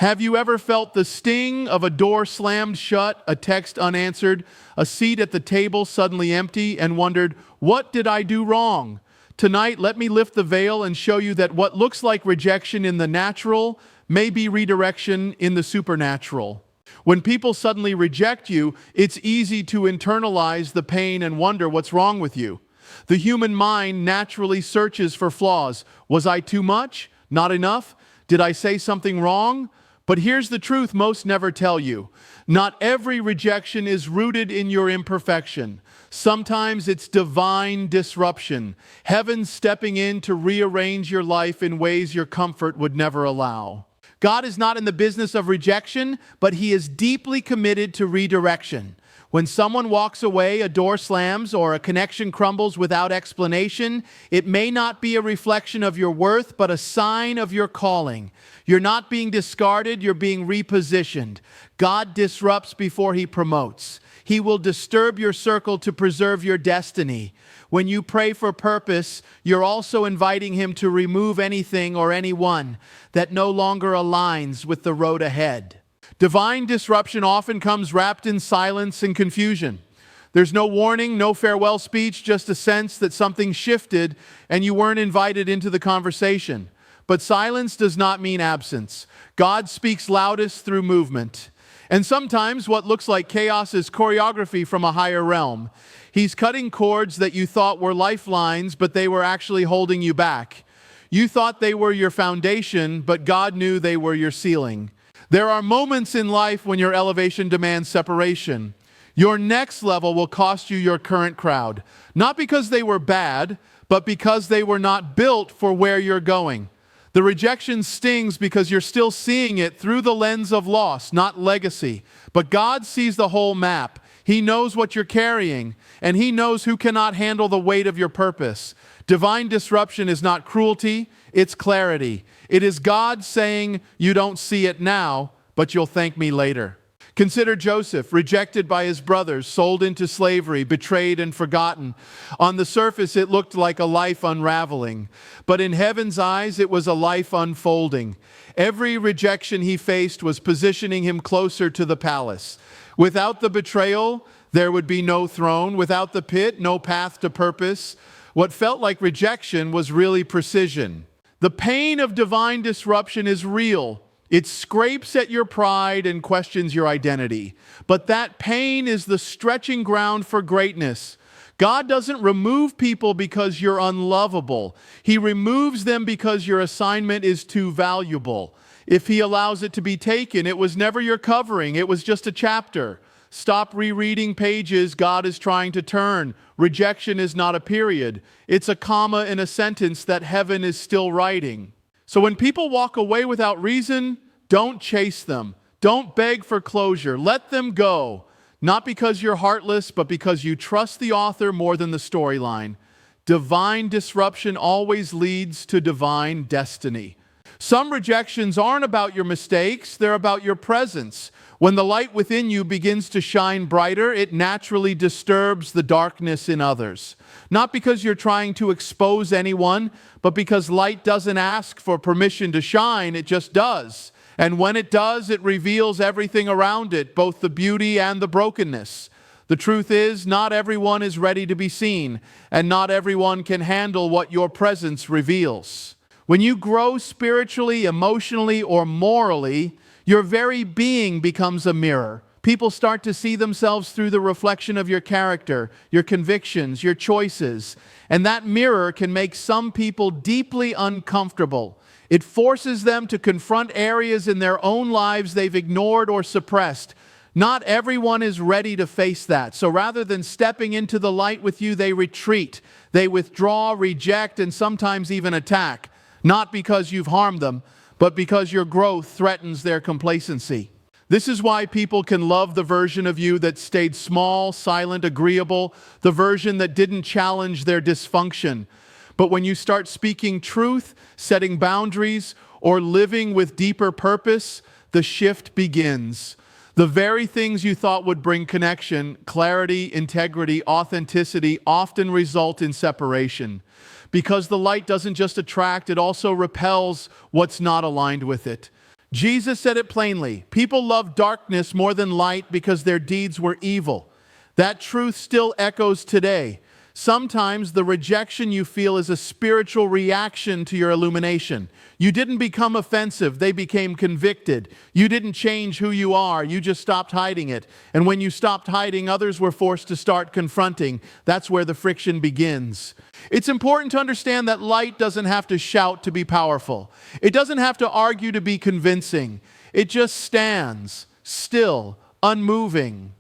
Have you ever felt the sting of a door slammed shut, a text unanswered, a seat at the table suddenly empty, and wondered, what did I do wrong? Tonight, let me lift the veil and show you that what looks like rejection in the natural may be redirection in the supernatural. When people suddenly reject you, it's easy to internalize the pain and wonder what's wrong with you. The human mind naturally searches for flaws. Was I too much? Not enough? Did I say something wrong? But here's the truth most never tell you. Not every rejection is rooted in your imperfection. Sometimes it's divine disruption, heaven stepping in to rearrange your life in ways your comfort would never allow. God is not in the business of rejection, but He is deeply committed to redirection. When someone walks away, a door slams, or a connection crumbles without explanation, it may not be a reflection of your worth, but a sign of your calling. You're not being discarded, you're being repositioned. God disrupts before He promotes. He will disturb your circle to preserve your destiny. When you pray for purpose, you're also inviting Him to remove anything or anyone that no longer aligns with the road ahead. Divine disruption often comes wrapped in silence and confusion. There's no warning, no farewell speech, just a sense that something shifted and you weren't invited into the conversation. But silence does not mean absence. God speaks loudest through movement. And sometimes what looks like chaos is choreography from a higher realm. He's cutting cords that you thought were lifelines, but they were actually holding you back. You thought they were your foundation, but God knew they were your ceiling. There are moments in life when your elevation demands separation. Your next level will cost you your current crowd, not because they were bad, but because they were not built for where you're going. The rejection stings because you're still seeing it through the lens of loss, not legacy. But God sees the whole map. He knows what you're carrying, and He knows who cannot handle the weight of your purpose. Divine disruption is not cruelty, it's clarity. It is God saying, you don't see it now, but you'll thank me later. Consider Joseph, rejected by his brothers, sold into slavery, betrayed and forgotten. On the surface, it looked like a life unraveling, but in heaven's eyes, it was a life unfolding. Every rejection he faced was positioning him closer to the palace. Without the betrayal, there would be no throne. Without the pit, no path to purpose. What felt like rejection was really precision. The pain of divine disruption is real. It scrapes at your pride and questions your identity. But that pain is the stretching ground for greatness. God doesn't remove people because you're unlovable. He removes them because your assignment is too valuable. If He allows it to be taken, it was never your covering. It was just a chapter. Stop rereading pages God is trying to turn. Rejection is not a period. It's a comma in a sentence that heaven is still writing. So when people walk away without reason, don't chase them. Don't beg for closure. Let them go. Not because you're heartless, but because you trust the author more than the storyline. Divine disruption always leads to divine destiny. Some rejections aren't about your mistakes, they're about your presence. When the light within you begins to shine brighter, it naturally disturbs the darkness in others. Not because you're trying to expose anyone, but because light doesn't ask for permission to shine, it just does. And when it does, it reveals everything around it, both the beauty and the brokenness. The truth is, not everyone is ready to be seen, and not everyone can handle what your presence reveals. When you grow spiritually, emotionally, or morally, your very being becomes a mirror. People start to see themselves through the reflection of your character, your convictions, your choices. And that mirror can make some people deeply uncomfortable. It forces them to confront areas in their own lives they've ignored or suppressed. Not everyone is ready to face that. So rather than stepping into the light with you, they retreat. They withdraw, reject, and sometimes even attack. Not because you've harmed them, but because your growth threatens their complacency. This is why people can love the version of you that stayed small, silent, agreeable, the version that didn't challenge their dysfunction. But when you start speaking truth, setting boundaries, or living with deeper purpose, the shift begins. The very things you thought would bring connection, clarity, integrity, authenticity, often result in separation. Because the light doesn't just attract, it also repels what's not aligned with it. Jesus said it plainly. People love darkness more than light because their deeds were evil. That truth still echoes today. Sometimes the rejection you feel is a spiritual reaction to your illumination. You didn't become offensive, they became convicted. You didn't change who you are, you just stopped hiding it. And when you stopped hiding, others were forced to start confronting. That's where the friction begins. It's important to understand that light doesn't have to shout to be powerful. It doesn't have to argue to be convincing. It just stands, still, unmoving.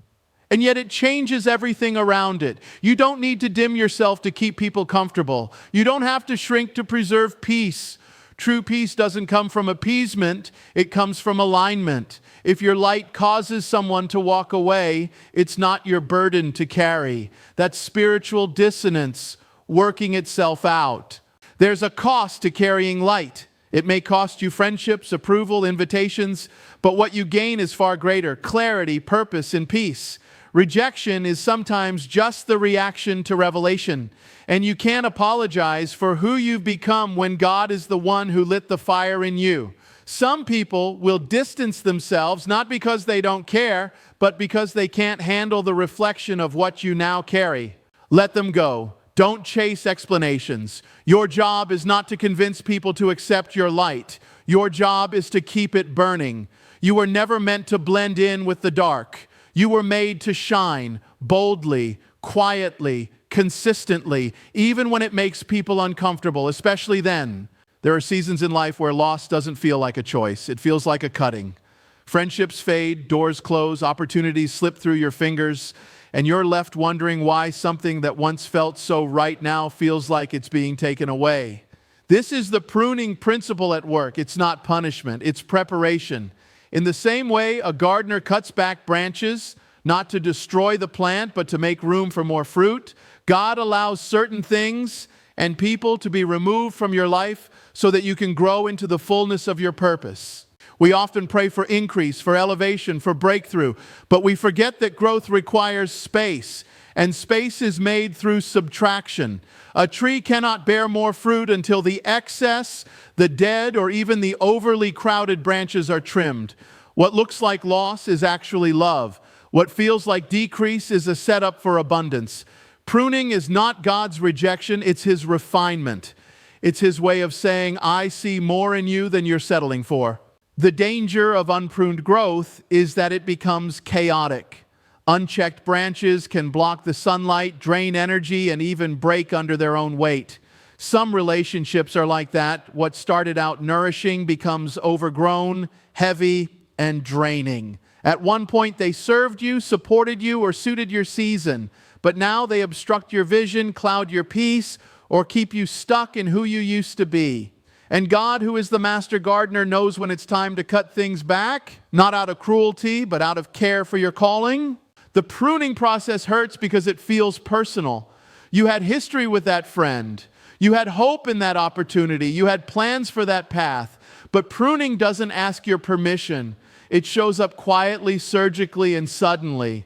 And yet it changes everything around it. You don't need to dim yourself to keep people comfortable. You don't have to shrink to preserve peace. True peace doesn't come from appeasement, it comes from alignment. If your light causes someone to walk away, it's not your burden to carry. That's spiritual dissonance working itself out. There's a cost to carrying light. It may cost you friendships, approval, invitations, but what you gain is far greater: clarity, purpose, and peace. Rejection is sometimes just the reaction to revelation, and you can't apologize for who you've become when God is the one who lit the fire in you. Some people will distance themselves not because they don't care, but because they can't handle the reflection of what you now carry. Let them go. Don't chase explanations. Your job is not to convince people to accept your light. Your job is to keep it burning. You were never meant to blend in with the dark. You were made to shine boldly, quietly, consistently, even when it makes people uncomfortable, especially then. There are seasons in life where loss doesn't feel like a choice. It feels like a cutting. Friendships fade, doors close, opportunities slip through your fingers, and you're left wondering why something that once felt so right now feels like it's being taken away. This is the pruning principle at work. It's not punishment, it's preparation. In the same way, a gardener cuts back branches, not to destroy the plant, but to make room for more fruit. God allows certain things and people to be removed from your life so that you can grow into the fullness of your purpose. We often pray for increase, for elevation, for breakthrough, but we forget that growth requires space, and space is made through subtraction. A tree cannot bear more fruit until the excess, the dead, or even the overly crowded branches are trimmed. What looks like loss is actually love. What feels like decrease is a setup for abundance. Pruning is not God's rejection, it's His refinement. It's His way of saying, I see more in you than you're settling for. The danger of unpruned growth is that it becomes chaotic. Unchecked branches can block the sunlight, drain energy, and even break under their own weight. Some relationships are like that. What started out nourishing becomes overgrown, heavy, and draining. At one point, they served you, supported you, or suited your season. But now they obstruct your vision, cloud your peace, or keep you stuck in who you used to be. And God, who is the master gardener, knows when it's time to cut things back, not out of cruelty, but out of care for your calling. The pruning process hurts because it feels personal. You had history with that friend. You had hope in that opportunity. You had plans for that path. But pruning doesn't ask your permission. It shows up quietly, surgically, and suddenly.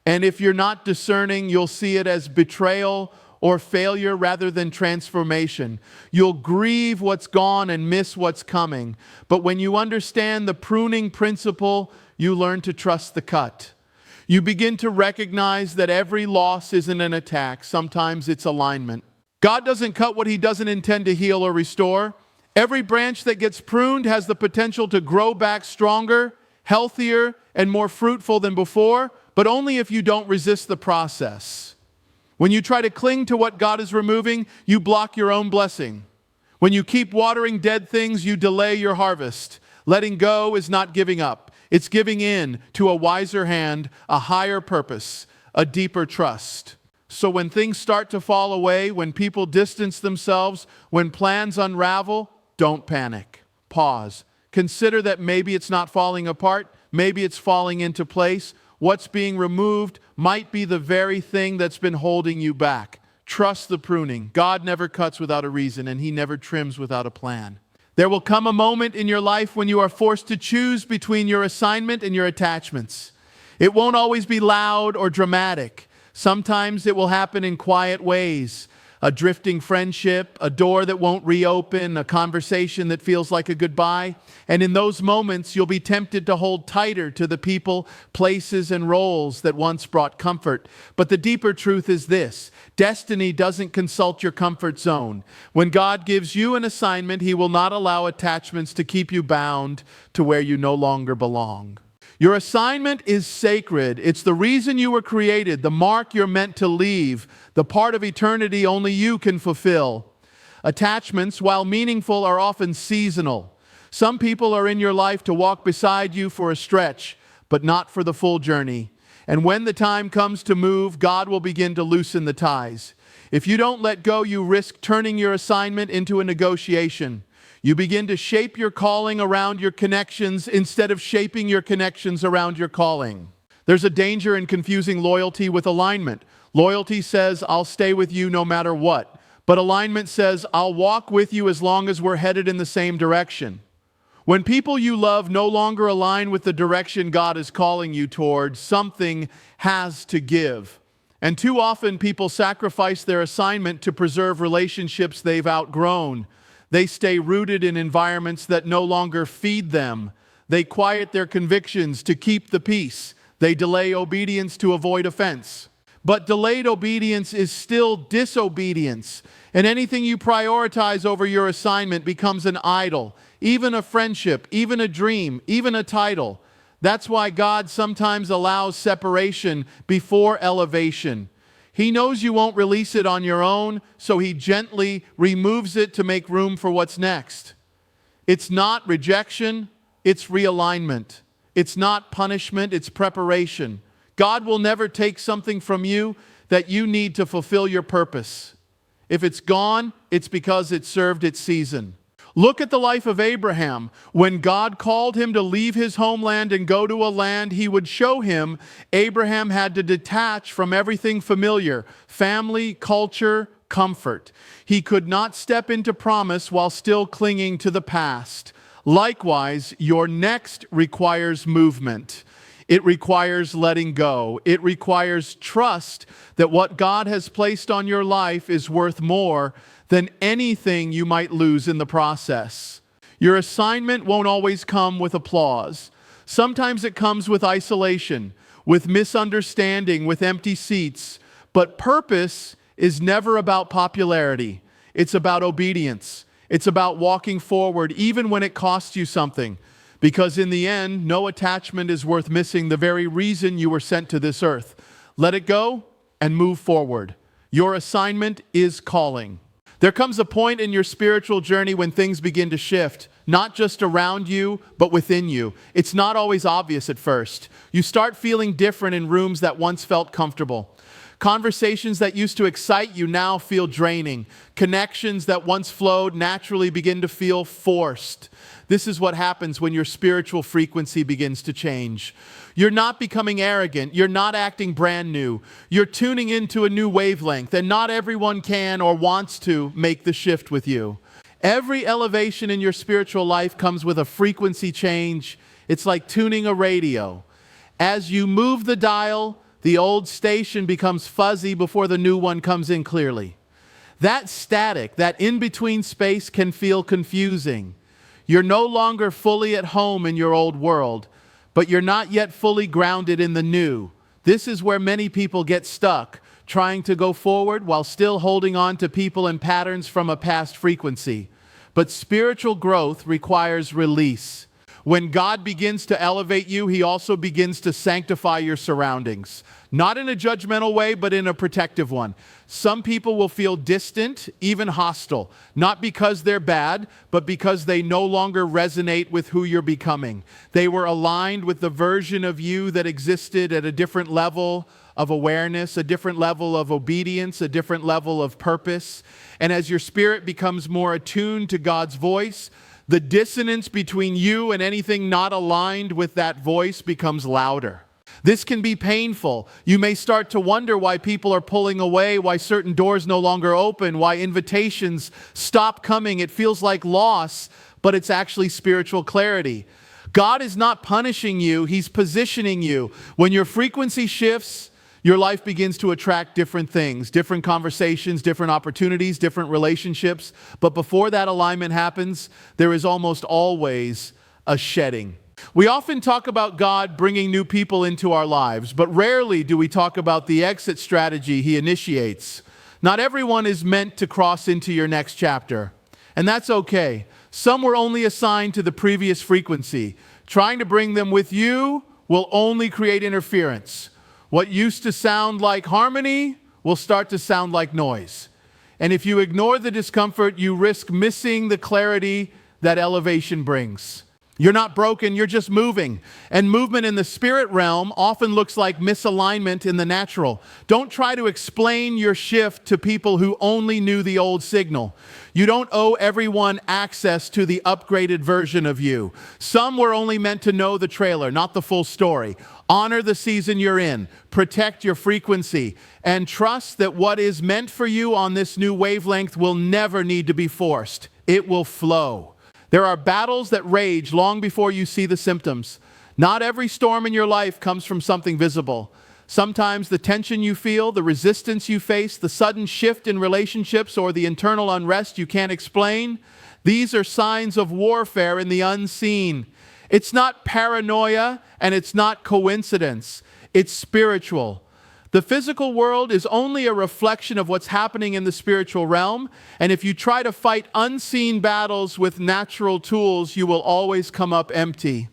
And if you're not discerning, you'll see it as betrayal or failure rather than transformation. You'll grieve what's gone and miss what's coming. But when you understand the pruning principle, you learn to trust the cut. You begin to recognize that every loss isn't an attack. Sometimes it's alignment. God doesn't cut what He doesn't intend to heal or restore. Every branch that gets pruned has the potential to grow back stronger, healthier, and more fruitful than before, but only if you don't resist the process. When you try to cling to what God is removing, you block your own blessing. When you keep watering dead things, you delay your harvest. Letting go is not giving up. It's giving in to a wiser hand, a higher purpose, a deeper trust. So when things start to fall away, when people distance themselves, when plans unravel, don't panic. Pause. Consider that maybe it's not falling apart, maybe it's falling into place. What's being removed might be the very thing that's been holding you back. Trust the pruning. God never cuts without a reason, and He never trims without a plan. There will come a moment in your life when you are forced to choose between your assignment and your attachments. It won't always be loud or dramatic. Sometimes it will happen in quiet ways. a drifting friendship, a door that won't reopen, a conversation that feels like a goodbye. And in those moments, you'll be tempted to hold tighter to the people, places, and roles that once brought comfort. But the deeper truth is this: destiny doesn't consult your comfort zone. When God gives you an assignment, He will not allow attachments to keep you bound to where you no longer belong. Your assignment is sacred. It's the reason you were created, the mark you're meant to leave, the part of eternity only you can fulfill. Attachments, while meaningful, are often seasonal. Some people are in your life to walk beside you for a stretch, but not for the full journey. And when the time comes to move, God will begin to loosen the ties. If you don't let go, you risk turning your assignment into a negotiation. You begin to shape your calling around your connections instead of shaping your connections around your calling. There's a danger in confusing loyalty with alignment. Loyalty says, I'll stay with you no matter what. But alignment says, I'll walk with you as long as we're headed in the same direction. When people you love no longer align with the direction God is calling you toward, something has to give. And too often people sacrifice their assignment to preserve relationships they've outgrown. They stay rooted in environments that no longer feed them. They quiet their convictions to keep the peace. They delay obedience to avoid offense. But delayed obedience is still disobedience. And anything you prioritize over your assignment becomes an idol. Even a friendship, even a dream, even a title. That's why God sometimes allows separation before elevation. He knows you won't release it on your own, so He gently removes it to make room for what's next. It's not rejection, it's realignment. It's not punishment, it's preparation. God will never take something from you that you need to fulfill your purpose. If it's gone, it's because it served its season. Look at the life of Abraham. When God called him to leave his homeland and go to a land He would show him, Abraham had to detach from everything familiar: family, culture, comfort. He could not step into promise while still clinging to the past. Likewise, your next requires movement. It requires letting go. It requires trust that what God has placed on your life is worth more than anything you might lose in the process. Your assignment won't always come with applause. Sometimes it comes with isolation, with misunderstanding, with empty seats. But purpose is never about popularity. It's about obedience. It's about walking forward even when it costs you something. Because in the end, no attachment is worth missing the very reason you were sent to this earth. Let it go and move forward. Your assignment is calling. There comes a point in your spiritual journey when things begin to shift, not just around you, but within you. It's not always obvious at first. You start feeling different in rooms that once felt comfortable. Conversations that used to excite you now feel draining. Connections that once flowed naturally begin to feel forced. This is what happens when your spiritual frequency begins to change. You're not becoming arrogant. You're not acting brand new. You're tuning into a new wavelength, and not everyone can or wants to make the shift with you. Every elevation in your spiritual life comes with a frequency change. It's like tuning a radio. As you move the dial, the old station becomes fuzzy before the new one comes in clearly. That static, that in-between space can feel confusing. You're no longer fully at home in your old world, but you're not yet fully grounded in the new. This is where many people get stuck, trying to go forward while still holding on to people and patterns from a past frequency. But spiritual growth requires release. When God begins to elevate you, He also begins to sanctify your surroundings. Not in a judgmental way, but in a protective one. Some people will feel distant, even hostile, not because they're bad, but because they no longer resonate with who you're becoming. They were aligned with the version of you that existed at a different level of awareness, a different level of obedience, a different level of purpose. And as your spirit becomes more attuned to God's voice, the dissonance between you and anything not aligned with that voice becomes louder. This can be painful. You may start to wonder why people are pulling away, why certain doors no longer open, why invitations stop coming. It feels like loss, but it's actually spiritual clarity. God is not punishing you, He's positioning you. When your frequency shifts, Your life begins to attract different things, different conversations, different opportunities, different relationships. But before that alignment happens, there is almost always a shedding. We often talk about God bringing new people into our lives, but rarely do we talk about the exit strategy He initiates. Not everyone is meant to cross into your next chapter, and that's okay. Some were only assigned to the previous frequency. Trying to bring them with you will only create interference. What used to sound like harmony will start to sound like noise. And if you ignore the discomfort, you risk missing the clarity that elevation brings. You're not broken, you're just moving. And movement in the spirit realm often looks like misalignment in the natural. Don't try to explain your shift to people who only knew the old signal. You don't owe everyone access to the upgraded version of you. Some were only meant to know the trailer, not the full story. Honor the season you're in. Protect your frequency. And trust that what is meant for you on this new wavelength will never need to be forced. It will flow. There are battles that rage long before you see the symptoms. Not every storm in your life comes from something visible. Sometimes the tension you feel, the resistance you face, the sudden shift in relationships, or the internal unrest you can't explain, these are signs of warfare in the unseen. It's not paranoia and it's not coincidence. It's spiritual. The physical world is only a reflection of what's happening in the spiritual realm, and if you try to fight unseen battles with natural tools, you will always come up empty.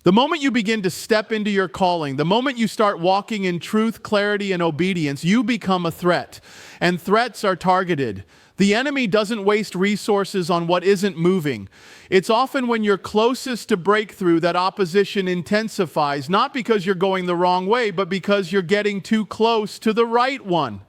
The moment you begin to step into your calling, the moment you start walking in truth, clarity, and obedience, you become a threat, and threats are targeted. The enemy doesn't waste resources on what isn't moving. It's often when you're closest to breakthrough that opposition intensifies, not because you're going the wrong way, but because you're getting too close to the right one.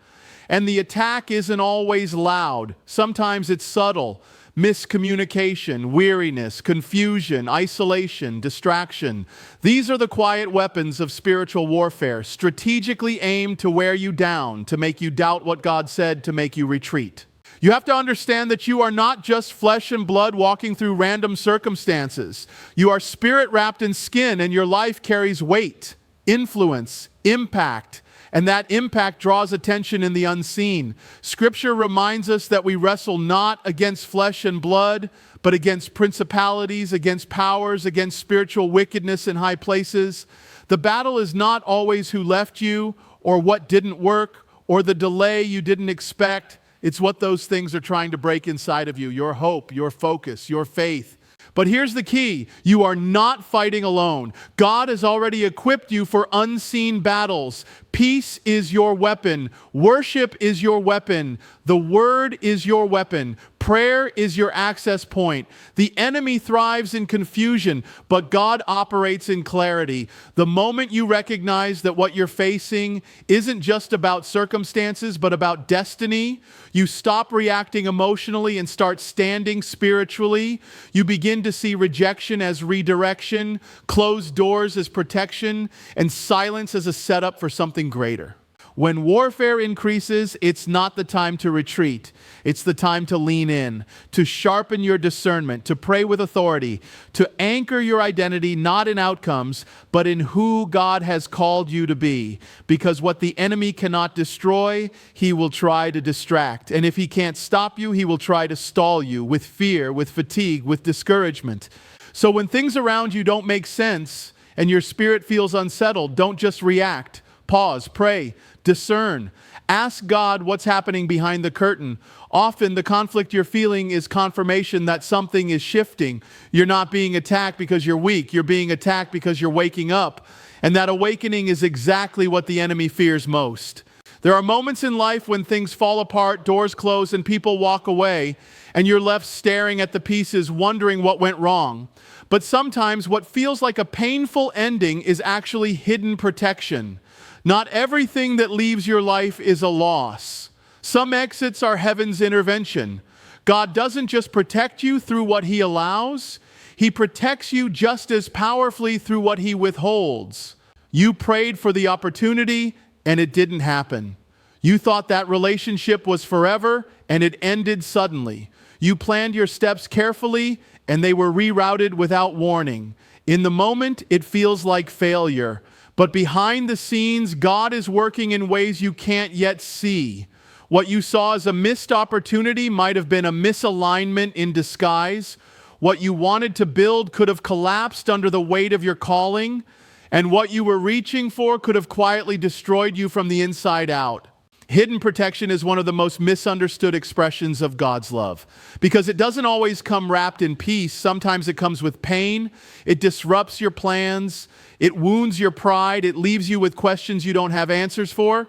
And the attack isn't always loud. Sometimes it's subtle. Miscommunication, weariness, confusion, isolation, distraction. These are the quiet weapons of spiritual warfare, strategically aimed to wear you down, to make you doubt what God said, to make you retreat. You have to understand that you are not just flesh and blood walking through random circumstances. You are spirit wrapped in skin, and your life carries weight, influence, impact, and that impact draws attention in the unseen. Scripture reminds us that we wrestle not against flesh and blood, but against principalities, against powers, against spiritual wickedness in high places. The battle is not always who left you, or what didn't work, or the delay you didn't expect. It's what those things are trying to break inside of you, your hope, your focus, your faith. But here's the key. You are not fighting alone. God has already equipped you for unseen battles. Peace is your weapon. Worship is your weapon. The word is your weapon. Prayer is your access point. The enemy thrives in confusion, but God operates in clarity. The moment you recognize that what you're facing isn't just about circumstances, but about destiny, you stop reacting emotionally and start standing spiritually. You begin to see rejection as redirection, closed doors as protection, and silence as a setup for something greater. When warfare increases, it's not the time to retreat. It's the time to lean in, to sharpen your discernment, to pray with authority, to anchor your identity not in outcomes, but in who God has called you to be. Because what the enemy cannot destroy, he will try to distract. And if he can't stop you, he will try to stall you with fear, with fatigue, with discouragement. So when things around you don't make sense and your spirit feels unsettled, don't just react. Pause, pray, discern. Ask God what's happening behind the curtain. Often the conflict you're feeling is confirmation that something is shifting. You're not being attacked because you're weak. You're being attacked because you're waking up. And that awakening is exactly what the enemy fears most. There are moments in life when things fall apart, doors close, and people walk away, and you're left staring at the pieces, wondering what went wrong. But sometimes what feels like a painful ending is actually hidden protection. Not everything that leaves your life is a loss. Some exits are heaven's intervention. God doesn't just protect you through what he allows, he protects you just as powerfully through what he withholds. You prayed for the opportunity and it didn't happen. You thought that relationship was forever and it ended suddenly. You planned your steps carefully and they were rerouted without warning. In the moment, it feels like failure. But behind the scenes, God is working in ways you can't yet see. What you saw as a missed opportunity might have been a misalignment in disguise. What you wanted to build could have collapsed under the weight of your calling, and what you were reaching for could have quietly destroyed you from the inside out. Hidden protection is one of the most misunderstood expressions of God's love because it doesn't always come wrapped in peace. Sometimes it comes with pain. It disrupts your plans. It wounds your pride. It leaves you with questions you don't have answers for.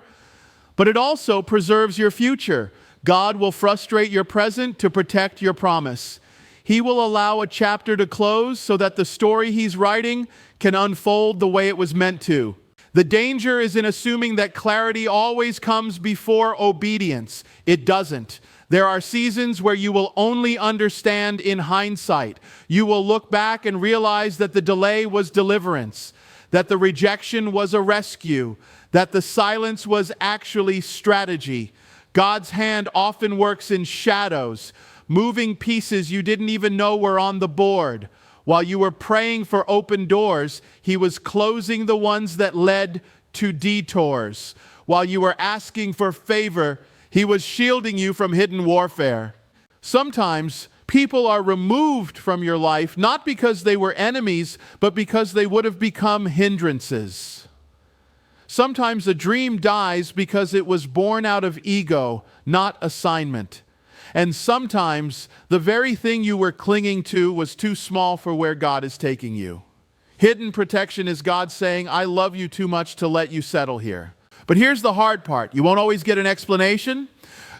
But it also preserves your future. God will frustrate your present to protect your promise. He will allow a chapter to close so that the story he's writing can unfold the way it was meant to. The danger is in assuming that clarity always comes before obedience. It doesn't. There are seasons where you will only understand in hindsight. You will look back and realize that the delay was deliverance, that the rejection was a rescue, that the silence was actually strategy. God's hand often works in shadows, moving pieces you didn't even know were on the board. While you were praying for open doors, he was closing the ones that led to detours. While you were asking for favor, he was shielding you from hidden warfare. Sometimes people are removed from your life, not because they were enemies, but because they would have become hindrances. Sometimes a dream dies because it was born out of ego, not assignment. And sometimes the very thing you were clinging to was too small for where God is taking you. Hidden protection is God saying, I love you too much to let you settle here. But here's the hard part. You won't always get an explanation.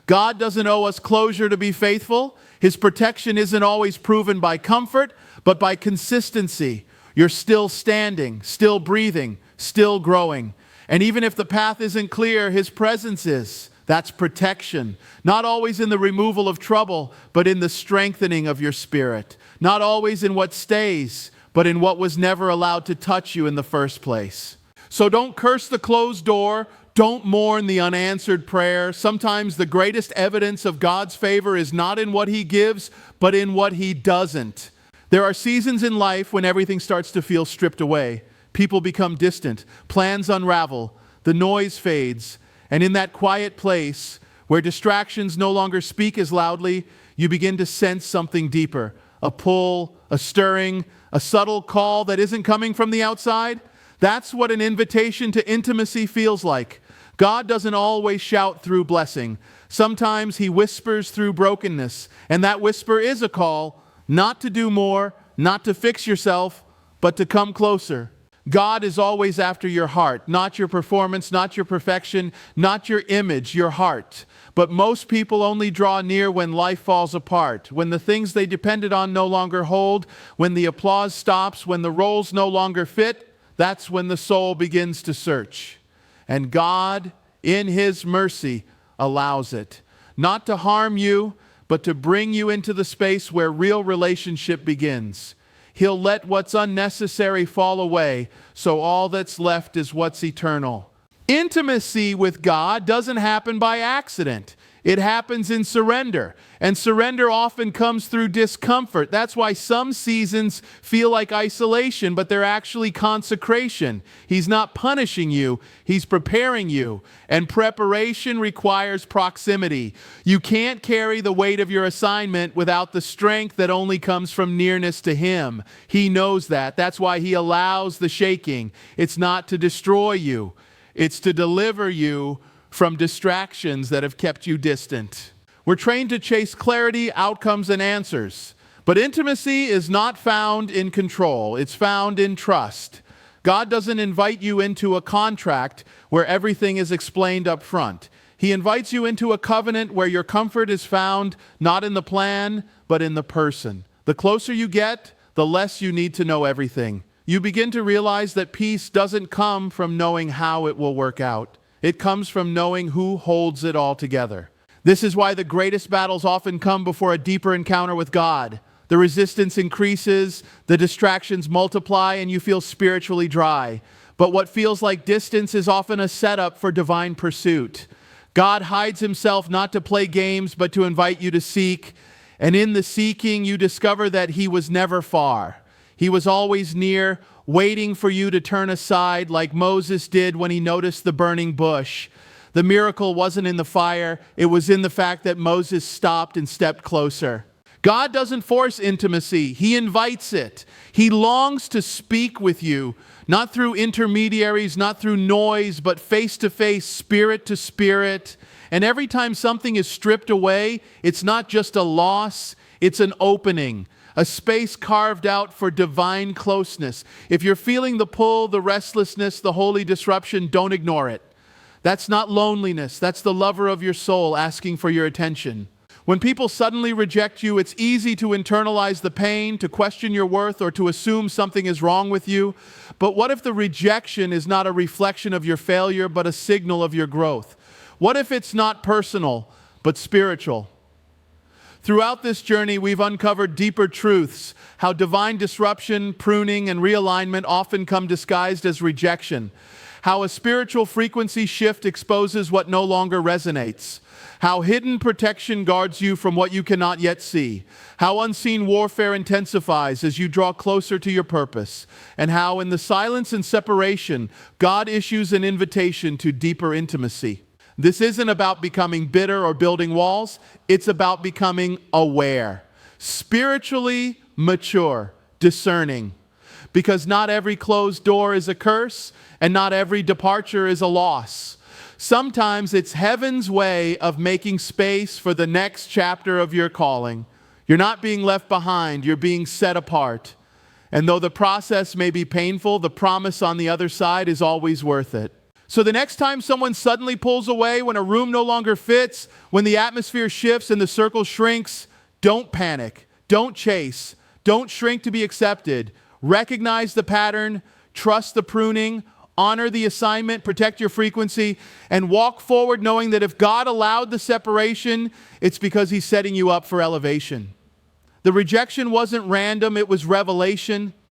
God doesn't owe us closure to be faithful. His protection isn't always proven by comfort, but by consistency. You're still standing, still breathing, still growing. And even if the path isn't clear, his presence is. That's protection. Not always in the removal of trouble, but in the strengthening of your spirit. Not always in what stays, but in what was never allowed to touch you in the first place. So don't curse the closed door. Don't mourn the unanswered prayer. Sometimes the greatest evidence of God's favor is not in what he gives, but in what he doesn't. There are seasons in life when everything starts to feel stripped away. People become distant. Plans unravel. The noise fades. And in that quiet place where distractions no longer speak as loudly, you begin to sense something deeper. A pull, a stirring, a subtle call that isn't coming from the outside. That's what an invitation to intimacy feels like. God doesn't always shout through blessing. Sometimes he whispers through brokenness. And that whisper is a call, not to do more, not to fix yourself, but to come closer. God is always after your heart, not your performance, not your perfection, not your image, your heart. But most people only draw near when life falls apart, when the things they depended on no longer hold, when the applause stops, when the roles no longer fit. That's when the soul begins to search. And God, in his mercy, allows it. Not to harm you, but to bring you into the space where real relationship begins. He'll let what's unnecessary fall away, so all that's left is what's eternal. Intimacy with God doesn't happen by accident. It happens in surrender. And surrender often comes through discomfort. That's why some seasons feel like isolation, but they're actually consecration. He's not punishing you, he's preparing you. And preparation requires proximity. You can't carry the weight of your assignment without the strength that only comes from nearness to him. He knows that. That's why he allows the shaking. It's not to destroy you. It's to deliver you from distractions that have kept you distant. We're trained to chase clarity, outcomes, and answers. But intimacy is not found in control. It's found in trust. God doesn't invite you into a contract where everything is explained up front. He invites you into a covenant where your comfort is found not in the plan, but in the person. The closer you get, the less you need to know everything. You begin to realize that peace doesn't come from knowing how it will work out. It comes from knowing who holds it all together. This is why the greatest battles often come before a deeper encounter with God. The resistance increases, the distractions multiply, and you feel spiritually dry. But what feels like distance is often a setup for divine pursuit. God hides himself not to play games, but to invite you to seek. And in the seeking, you discover that he was never far. He was always near, waiting for you to turn aside like Moses did when he noticed the burning bush. The miracle wasn't in the fire, it was in the fact that Moses stopped and stepped closer. God doesn't force intimacy, He invites it. He longs to speak with you, not through intermediaries, not through noise, but face to face, spirit to spirit. And every time something is stripped away, it's not just a loss, it's an opening, a space carved out for divine closeness. If you're feeling the pull, the restlessness, the holy disruption, don't ignore it. That's not loneliness, that's the lover of your soul asking for your attention. When people suddenly reject you, it's easy to internalize the pain, to question your worth, or to assume something is wrong with you. But what if the rejection is not a reflection of your failure, but a signal of your growth? What if it's not personal, but spiritual? Throughout this journey, we've uncovered deeper truths, how divine disruption, pruning, and realignment often come disguised as rejection, how a spiritual frequency shift exposes what no longer resonates, how hidden protection guards you from what you cannot yet see, how unseen warfare intensifies as you draw closer to your purpose, and how in the silence and separation, God issues an invitation to deeper intimacy. This isn't about becoming bitter or building walls, it's about becoming aware, spiritually mature, discerning. Because not every closed door is a curse, and not every departure is a loss. Sometimes it's heaven's way of making space for the next chapter of your calling. You're not being left behind, you're being set apart. And though the process may be painful, the promise on the other side is always worth it. So the next time someone suddenly pulls away, when a room no longer fits, when the atmosphere shifts and the circle shrinks, don't panic, don't chase, don't shrink to be accepted. Recognize the pattern, trust the pruning, honor the assignment, protect your frequency, and walk forward knowing that if God allowed the separation, it's because He's setting you up for elevation. The rejection wasn't random, it was revelation.